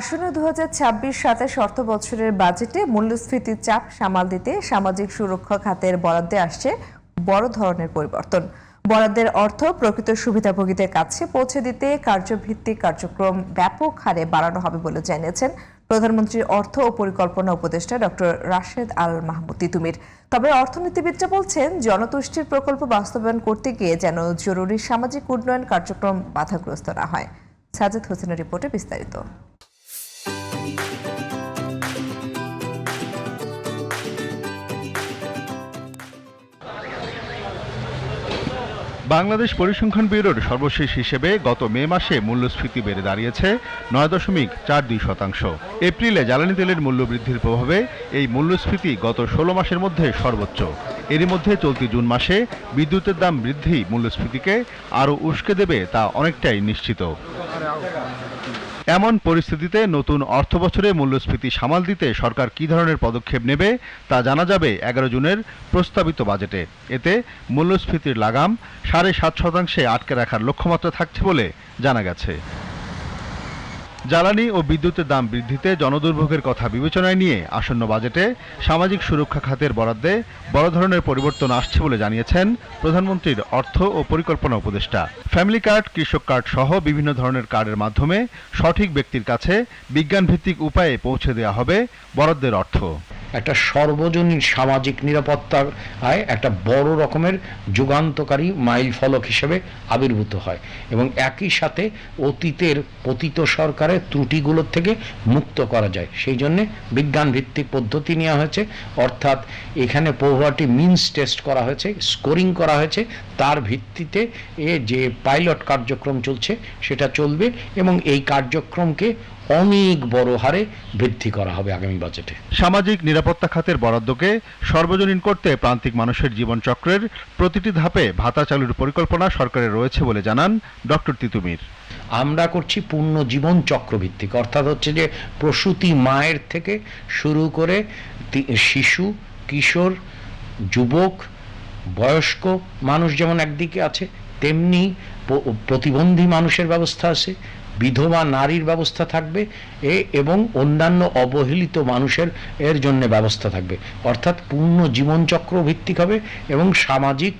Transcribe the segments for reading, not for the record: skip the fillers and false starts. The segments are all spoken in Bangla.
আসন্ন 2026-27 অর্থবছরের বাজেটে মূল্যস্ফীতির চাপ সামাল দিতে সামাজিক সুরক্ষা খাতের বরাদ্দে আসছে বড় ধরনের পরিবর্তন। বরাদ্দের অর্থ প্রকৃত সুবিধাভোগীদের কাছে পৌঁছে দিতে কার্যভিত্তিক কার্যক্রম ব্যাপক হারে বাড়ানো হবে বলে জানিয়েছেন প্রধানমন্ত্রীর অর্থ ও পরিকল্পনা উপদেষ্টা ডক্টর রাশেদ আল মাহমুদ তিতুমির। তবে অর্থনীতিবিদরা বলছেন, জনতুষ্টির প্রকল্প বাস্তবায়ন করতে গিয়ে যেন জরুরি সামাজিক উন্নয়ন কার্যক্রম বাধাগ্রস্ত না হয়। সাজেদ হোসেনের রিপোর্টে বিস্তারিত। বাংলাদেশ পরিসংখ্যান ব্যুরোর সর্বশেষ হিসেবে গত মে মাসে মূল্যস্ফীতি বেড়ে দাঁড়িয়েছে 9.42%। এপ্রিলে জ্বালানি তেলের মূল্য বৃদ্ধির প্রভাবে এই মূল্যস্ফীতি গত 16 মাসের মধ্যে সর্বোচ্চ। এরই মধ্যে চলতি জুন মাসে বিদ্যুতের দাম বৃদ্ধি মূল্যস্ফীতিকে আরও উস্কে দেবে তা অনেকটাই নিশ্চিত। এমন পরিস্থিতিতে নতুন অর্থবছরে মূল্যস্ফীতি সামাল দিতে সরকার কী ধরনের পদক্ষেপ নেবে তা জানা যাবে 11 জুনের প্রস্তাবিত বাজেটে। এতে মূল্যস্ফীতির লাগাম 7.5% আটকে রাখার লক্ষ্যমাত্রা থাকছে বলে জানা গেছে। জ্বালানি ও বিদ্যুতের দাম বৃদ্ধিতে জনদুর্ভোগের কথা বিবেচনায় নিয়ে আসন্ন বাজেটে সামাজিক সুরক্ষা খাতের বরাদ্দে বড় ধরনের পরিবর্তন আসছে বলে জানিয়েছেন প্রধানমন্ত্রীর অর্থ ও পরিকল্পনা উপদেষ্টা। ফ্যামিলি কার্ড, কৃষক কার্ড সহ বিভিন্ন ধরনের কার্ডের মাধ্যমে সঠিক ব্যক্তির কাছে বিজ্ঞানভিত্তিক উপায়ে পৌঁছে দেওয়া হবে বরাদ্দের অর্থ। একটা সর্বজনীন সামাজিক নিরাপত্তার একটা বড় রকমের যুগান্তকারী মাইল ফলক হিসেবে আবির্ভূত হয় এবং একই সাথে অতীতের পতিত সরকারের ত্রুটিগুলোর থেকে মুক্ত করা যায়। সেই জন্যে বিজ্ঞান ভিত্তিক পদ্ধতি নেওয়া হয়েছে, অর্থাৎ এখানে পভার্টি মিনস টেস্ট করা হয়েছে, স্কোরিং করা হয়েছে, তার ভিত্তিতে যে পাইলট কার্যক্রম চলছে সেটা চলবে এবং এই কার্যক্রমকে অনেক বড় হারে বৃদ্ধি করা হবে আগামী বাজেটে। সামাজিক নিরাপত্তা খাতের বরাদ্দকে সর্বজনীন করতে প্রান্তিক মানুষের জীবনচক্রের প্রতিটি ধাপে ভাতা চালুর পরিকল্পনা সরকারের রয়েছে বলে জানান ডক্টর তিতুমির। আমরা করছি পূর্ণ জীবন চক্রভিত্তিক, অর্থাৎ হচ্ছে যে প্রসূতি মায়ের থেকে শুরু করে শিশু, কিশোর, যুবক, বয়স্ক মানুষ যেমন একদিকে আছে, তেমনি প্রতিবন্ধী মানুষের ব্যবস্থা আছে, বিধবা নারীর ব্যবস্থা থাকবে এবং অন্যান্য অবহেলিত মানুষের জন্য ব্যবস্থা থাকবে। অর্থাৎ পূর্ণ জীবনচক্র ভিত্তিক হবে এবং সামাজিক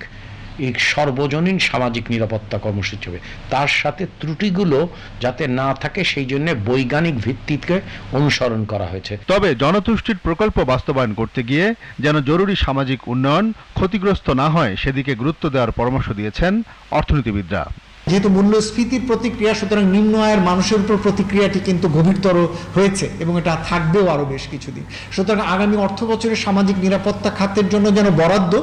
সর্বজনীন সামাজিক নিরাপত্তা কর্মসূচি হবে। তার সাথে ত্রুটিগুলো যাতে না থাকে সেই জন্য বৈজ্ঞানিক ভিত্তিকে অনুসরণ করা হয়েছে। তবে জনতুষ্টির প্রকল্প বাস্তবায়ন করতে গিয়ে যেন জরুরি সামাজিক উন্নয়ন ক্ষতিগ্রস্ত না হয় সেদিকে গুরুত্ব দেওয়ার পরামর্শ দিয়েছেন অর্থনীতিবিদরা। যেহেতু মূল্যস্ফীতির প্রতিক্রিয়া, সুতরাং নিম্ন আয়ের মানুষের উপর প্রতিক্রিয়াটি কিন্তু গভীরতর হয়েছে এবং এটা থাকবেও আরও বেশ কিছুদিন। সুতরাং আগামী অর্থ বছরের সামাজিক নিরাপত্তা খাতের জন্য যেন বরাদ্দ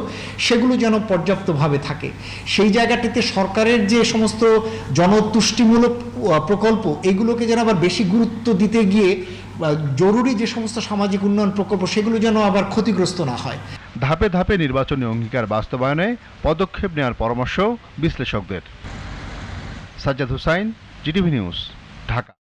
সেগুলো যেন পর্যাপ্তভাবে থাকে। সেই জায়গাটিতে সরকারের যে সমস্ত জনতুষ্টিমূলক প্রকল্প এগুলোকে যেন আবার বেশি গুরুত্ব দিতে গিয়ে জরুরি যে সমস্ত সামাজিক উন্নয়ন প্রকল্প সেগুলো যেন আবার ক্ষতিগ্রস্ত না হয়। ধাপে ধাপে নির্বাচনী অঙ্গীকার বাস্তবায়নে পদক্ষেপ নেওয়ার পরামর্শ বিশ্লেষকদের। Sajjad Hossain, GTV news, Dhaka.